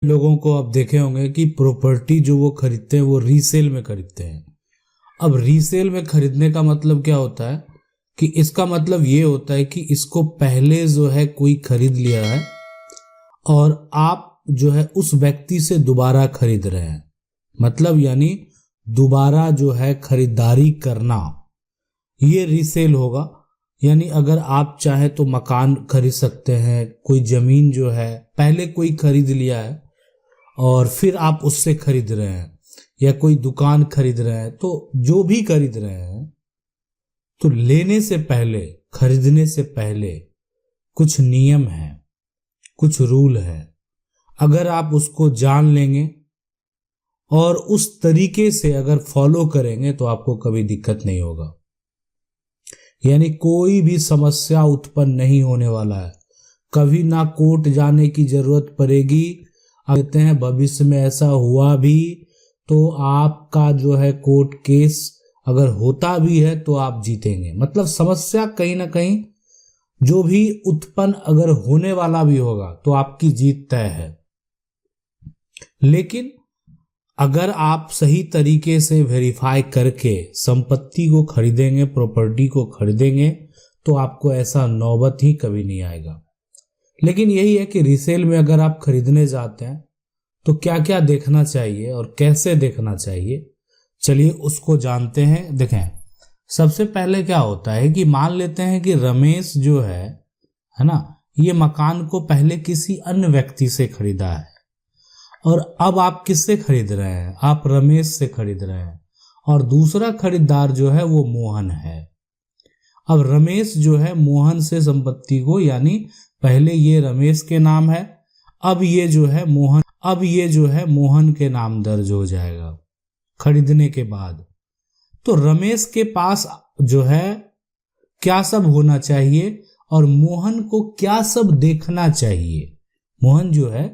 लोगों को आप देखे होंगे कि प्रॉपर्टी जो वो खरीदते हैं वो रीसेल में खरीदते हैं। अब रीसेल में खरीदने का मतलब क्या होता है कि इसका मतलब ये होता है कि इसको पहले जो है कोई खरीद लिया है और आप जो है उस व्यक्ति से दोबारा खरीद रहे हैं, मतलब यानी दोबारा जो है खरीदारी करना, ये रीसेल होगा। यानी अगर आप चाहे तो मकान खरीद सकते हैं, कोई जमीन जो है पहले कोई खरीद लिया है और फिर आप उससे खरीद रहे हैं, या कोई दुकान खरीद रहे हैं, तो जो भी खरीद रहे हैं तो लेने से पहले, खरीदने से पहले कुछ नियम है, कुछ रूल है। अगर आप उसको जान लेंगे और उस तरीके से अगर फॉलो करेंगे तो आपको कभी दिक्कत नहीं होगा, यानी कोई भी समस्या उत्पन्न नहीं होने वाला है। कभी ना कोर्ट जाने की जरूरत पड़ेगी। कहते हैं भविष्य में ऐसा हुआ भी तो आपका जो है कोर्ट केस अगर होता भी है तो आप जीतेंगे। मतलब समस्या कहीं ना कहीं जो भी उत्पन्न अगर होने वाला भी होगा तो आपकी जीत तय है। लेकिन अगर आप सही तरीके से वेरीफाई करके संपत्ति को खरीदेंगे, प्रॉपर्टी को खरीदेंगे, तो आपको ऐसा नौबत ही कभी नहीं आएगा। लेकिन यही है कि रीसेल में अगर आप खरीदने जाते हैं तो क्या क्या देखना चाहिए और कैसे देखना चाहिए, चलिए उसको जानते हैं। देखें, सबसे पहले क्या होता है कि मान लेते हैं कि रमेश जो है ना, ये मकान को पहले किसी अन्य व्यक्ति से खरीदा है और अब आप किससे खरीद रहे हैं? आप रमेश से खरीद रहे हैं और दूसरा खरीदार जो है वो मोहन है। अब रमेश जो है मोहन से संपत्ति को, यानी पहले ये रमेश के नाम है, अब ये जो है मोहन के नाम दर्ज हो जाएगा खरीदने के बाद। तो रमेश के पास जो है क्या सब होना चाहिए और मोहन को क्या सब देखना चाहिए। मोहन जो है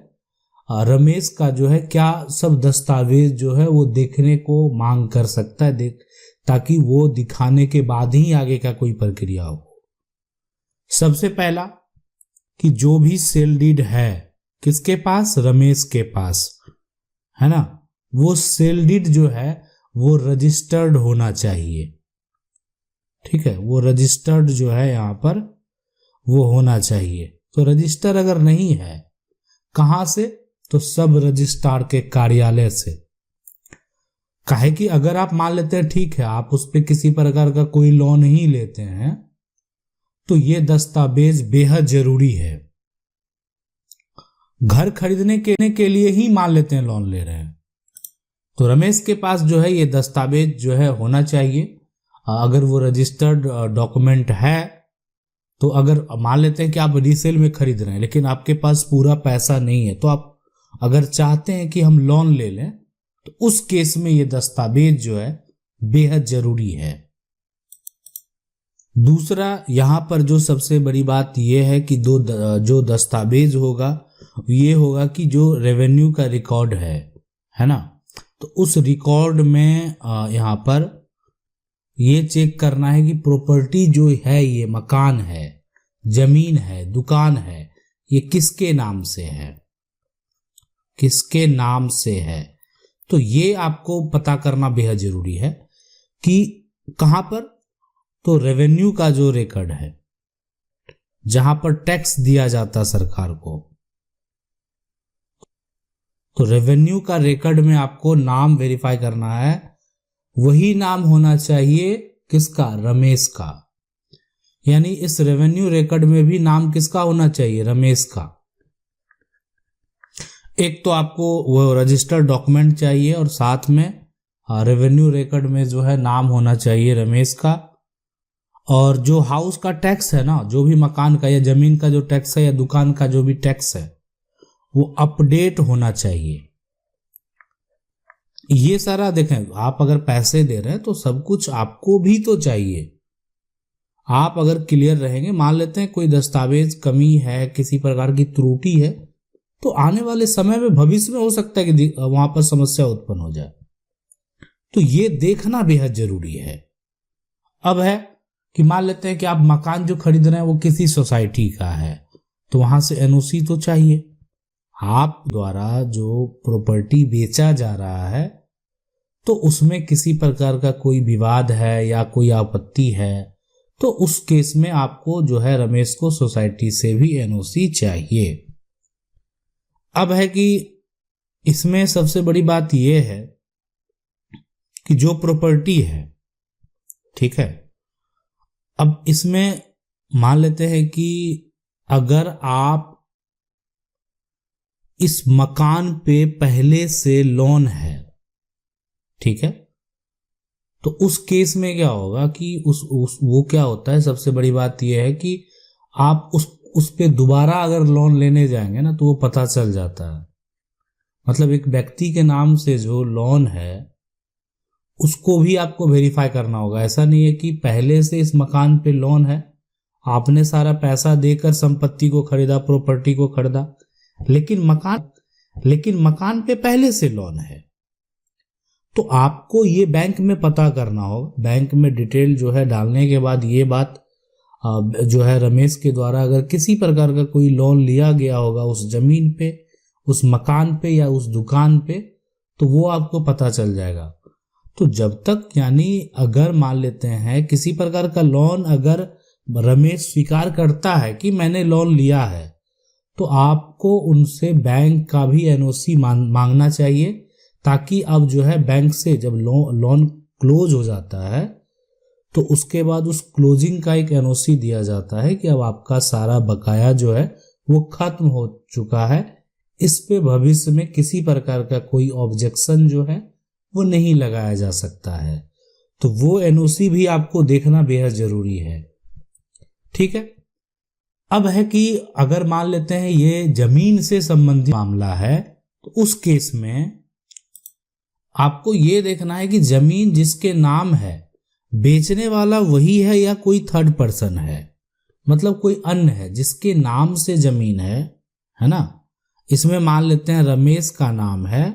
रमेश का जो है क्या सब दस्तावेज जो है वो देखने को मांग कर सकता है, ताकि वो दिखाने के बाद ही आगे का कोई प्रक्रिया हो। सबसे पहला कि जो भी सेल डीड है किसके पास? रमेश के पास, है ना। वो सेल डीड जो है वो रजिस्टर्ड होना चाहिए, ठीक है। वो रजिस्टर्ड जो है यहाँ पर वो होना चाहिए। तो रजिस्टर अगर नहीं है, कहां से? तो सब रजिस्ट्रार के कार्यालय से। काहे कि अगर आप मान लेते हैं ठीक है आप उस पर किसी प्रकार का कोई लोन ही लेते हैं तो ये दस्तावेज बेहद जरूरी है। घर खरीदने के लिए ही मान लेते हैं लोन ले रहे हैं, तो रमेश के पास जो है ये दस्तावेज जो है होना चाहिए। अगर वो रजिस्टर्ड डॉक्यूमेंट है तो अगर मान लेते हैं कि आप रीसेल में खरीद रहे हैं लेकिन आपके पास पूरा पैसा नहीं है, तो आप अगर चाहते हैं कि हम लोन ले लें तो उस केस में ये दस्तावेज जो है बेहद जरूरी है। दूसरा यहां पर जो सबसे बड़ी बात यह है कि जो दस्तावेज होगा ये होगा कि जो रेवेन्यू का रिकॉर्ड है ना, तो उस रिकॉर्ड में यहां पर ये चेक करना है कि प्रॉपर्टी जो है, ये मकान है, जमीन है, दुकान है, ये किसके नाम से है, किसके नाम से है। तो ये आपको पता करना बेहद जरूरी है कि कहां पर? तो रेवेन्यू का जो रिकॉर्ड है, जहां पर टैक्स दिया जाता सरकार को, तो रेवेन्यू का रिकॉर्ड में आपको नाम वेरीफाई करना है। वही नाम होना चाहिए किसका? रमेश का। यानी इस रेवेन्यू रिकॉर्ड में भी नाम किसका होना चाहिए? रमेश का। एक तो आपको वो रजिस्टर्ड डॉक्यूमेंट चाहिए और साथ में रेवेन्यू रिकॉर्ड में जो है नाम होना चाहिए रमेश का। और जो हाउस का टैक्स है ना, जो भी मकान का या जमीन का जो टैक्स है या दुकान का जो भी टैक्स है वो अपडेट होना चाहिए। ये सारा देखें, आप अगर पैसे दे रहे हैं तो सब कुछ आपको भी तो चाहिए। आप अगर क्लियर रहेंगे, मान लेते हैं कोई दस्तावेज कमी है, किसी प्रकार की त्रुटि है, तो आने वाले समय में भविष्य में हो सकता है कि वहां पर समस्या उत्पन्न हो जाए। तो ये देखना बेहद जरूरी है। अब है कि मान लेते हैं कि आप मकान जो खरीद रहे हैं वो किसी सोसाइटी का है, तो वहां से एनओसी तो चाहिए। आप द्वारा जो प्रॉपर्टी बेचा जा रहा है तो उसमें किसी प्रकार का कोई विवाद है या कोई आपत्ति है, तो उस केस में आपको जो है रमेश को सोसाइटी से भी एनओसी चाहिए। अब है कि इसमें सबसे बड़ी बात यह है कि जो प्रॉपर्टी है, ठीक है, अब इसमें मान लेते हैं कि अगर आप इस मकान पे पहले से लोन है, ठीक है, तो उस केस में क्या होगा कि वो क्या होता है, सबसे बड़ी बात यह है कि आप उस पे दोबारा अगर लोन लेने जाएंगे ना तो वो पता चल जाता है। मतलब एक व्यक्ति के नाम से जो लोन है उसको भी आपको वेरीफाई करना होगा। ऐसा नहीं है कि पहले से इस मकान पे लोन है, आपने सारा पैसा देकर संपत्ति को खरीदा, प्रॉपर्टी को खरीदा, लेकिन मकान पे पहले से लोन है, तो आपको ये बैंक में पता करना होगा। बैंक में डिटेल जो है डालने के बाद ये बात जो है रमेश के द्वारा अगर किसी प्रकार का कोई लोन लिया गया होगा उस जमीन पे, उस मकान पे या उस दुकान पे, तो वो आपको पता चल जाएगा। तो जब तक यानी अगर मान लेते हैं किसी प्रकार का लोन अगर रमेश स्वीकार करता है कि मैंने लोन लिया है, तो आपको उनसे बैंक का भी एनओसी मांगना चाहिए, ताकि अब जो है बैंक से जब लोन क्लोज हो जाता है तो उसके बाद उस क्लोजिंग का एक एनओसी दिया जाता है कि अब आपका सारा बकाया जो है वो खत्म हो चुका है, इस पे भविष्य में किसी प्रकार का कोई ऑब्जेक्शन जो है वो नहीं लगाया जा सकता है। तो वो एनओसी भी आपको देखना बेहद जरूरी है, ठीक है। अब है कि अगर मान लेते हैं ये जमीन से संबंधित मामला है, तो उस केस में आपको ये देखना है कि जमीन जिसके नाम है बेचने वाला वही है या कोई थर्ड पर्सन है, मतलब कोई अन्य है जिसके नाम से जमीन है ना। इसमें मान लेते हैं रमेश का नाम है,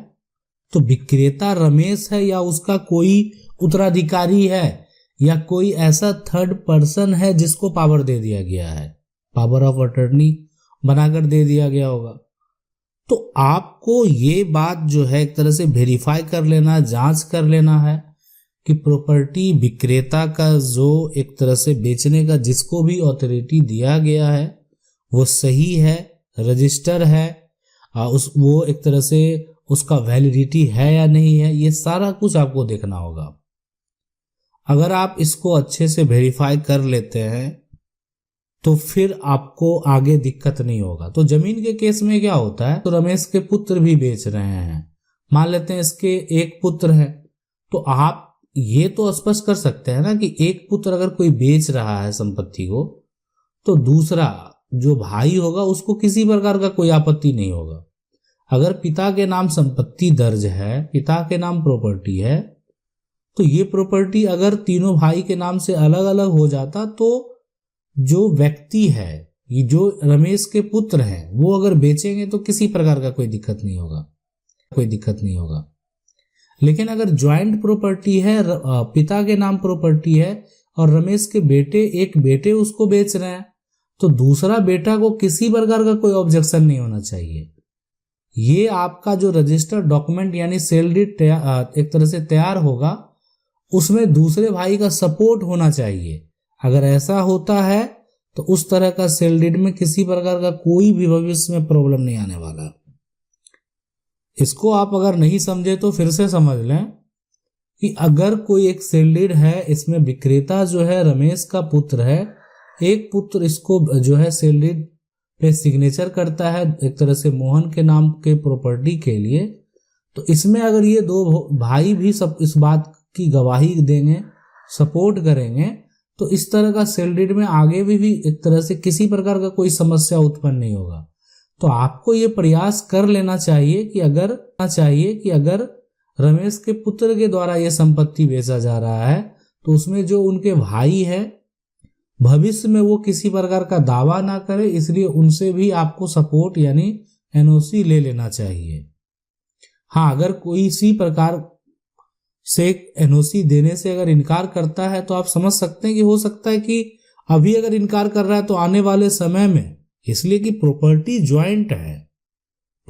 तो विक्रेता रमेश है या उसका कोई उत्तराधिकारी है या कोई ऐसा थर्ड पर्सन है जिसको पावर दे दिया गया है, पावर ऑफ अटर्नी बनाकर दे दिया गया होगा। तो आपको ये बात जो है एक तरह से वेरीफाई कर लेना, जांच कर लेना है कि प्रॉपर्टी विक्रेता का जो एक तरह से बेचने का जिसको भी अथॉरिटी दिया गया है वो सही है, रजिस्टर है, वो एक तरह से उसका वैलिडिटी है या नहीं है, ये सारा कुछ आपको देखना होगा। अगर आप इसको अच्छे से वेरीफाई कर लेते हैं तो फिर आपको आगे दिक्कत नहीं होगा। तो जमीन के केस में क्या होता है, तो रमेश के पुत्र भी बेच रहे हैं, मान लेते हैं इसके एक पुत्र है, तो आप ये तो स्पष्ट कर सकते हैं ना कि एक पुत्र अगर कोई बेच रहा है संपत्ति को, तो दूसरा जो भाई होगा उसको किसी प्रकार का कोई आपत्ति नहीं होगा। अगर पिता के नाम संपत्ति दर्ज है, पिता के नाम प्रॉपर्टी है, तो ये प्रॉपर्टी अगर तीनों भाई के नाम से अलग अलग हो जाता तो जो व्यक्ति है, ये जो रमेश के पुत्र हैं, वो अगर बेचेंगे तो किसी प्रकार का कोई दिक्कत नहीं होगा। लेकिन अगर ज्वाइंट प्रॉपर्टी है, पिता के नाम प्रॉपर्टी है और रमेश के एक बेटे उसको बेच रहे हैं, तो दूसरा बेटा को किसी प्रकार का कोई ऑब्जेक्शन नहीं होना चाहिए। ये आपका जो रजिस्टर्ड डॉक्यूमेंट यानी सेल डीड एक तरह से तैयार होगा, उसमें दूसरे भाई का सपोर्ट होना चाहिए। अगर ऐसा होता है तो उस तरह का सेल डीड में किसी प्रकार का कोई भी भविष्य में प्रॉब्लम नहीं आने वाला। इसको आप अगर नहीं समझे तो फिर से समझ लें कि अगर कोई एक सेल डीड है, इसमें विक्रेता जो है रमेश का पुत्र है, एक पुत्र इसको जो है सेल डीड पे सिग्नेचर करता है एक तरह से मोहन के नाम के प्रॉपर्टी के लिए, तो इसमें अगर ये दो भाई भी सब इस बात की गवाही देंगे, सपोर्ट करेंगे, तो इस तरह का सेल डीड में आगे भी एक तरह से किसी प्रकार का कोई समस्या उत्पन्न नहीं होगा। तो आपको ये प्रयास कर लेना चाहिए कि अगर रमेश के पुत्र के द्वारा ये संपत्ति बेचा जा रहा है तो उसमें जो उनके भाई है भविष्य में वो किसी प्रकार का दावा ना करे, इसलिए उनसे भी आपको सपोर्ट यानी एनओसी ले लेना चाहिए। हाँ, अगर कोई इसी प्रकार से एनओसी देने से अगर इनकार करता है तो आप समझ सकते हैं कि हो सकता है कि अभी अगर इनकार कर रहा है तो आने वाले समय में, इसलिए कि प्रॉपर्टी ज्वाइंट है,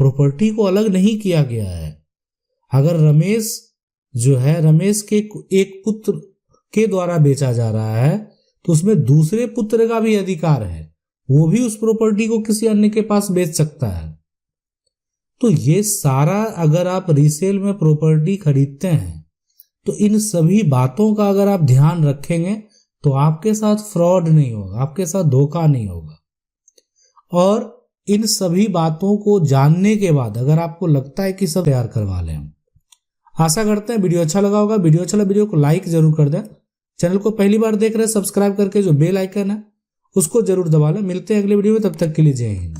प्रॉपर्टी को अलग नहीं किया गया है। अगर रमेश जो है, रमेश के एक पुत्र के द्वारा बेचा जा रहा है तो उसमें दूसरे पुत्र का भी अधिकार है, वो भी उस प्रॉपर्टी को किसी अन्य के पास बेच सकता है। तो ये सारा, अगर आप रीसेल में प्रॉपर्टी खरीदते हैं तो इन सभी बातों का अगर आप ध्यान रखेंगे तो आपके साथ फ्रॉड नहीं होगा, आपके साथ धोखा नहीं होगा। और इन सभी बातों को जानने के बाद अगर आपको लगता है कि सब तैयार करवा लें, आशा करते हैं वीडियो अच्छा लगा होगा। वीडियो अच्छा लगा वीडियो को लाइक जरूर कर दें। चैनल को पहली बार देख रहे हैं सब्सक्राइब करके जो बेल आइकन है उसको जरूर दबा लें। मिलते हैं अगले वीडियो में, तब तक के लिए जय हिंद।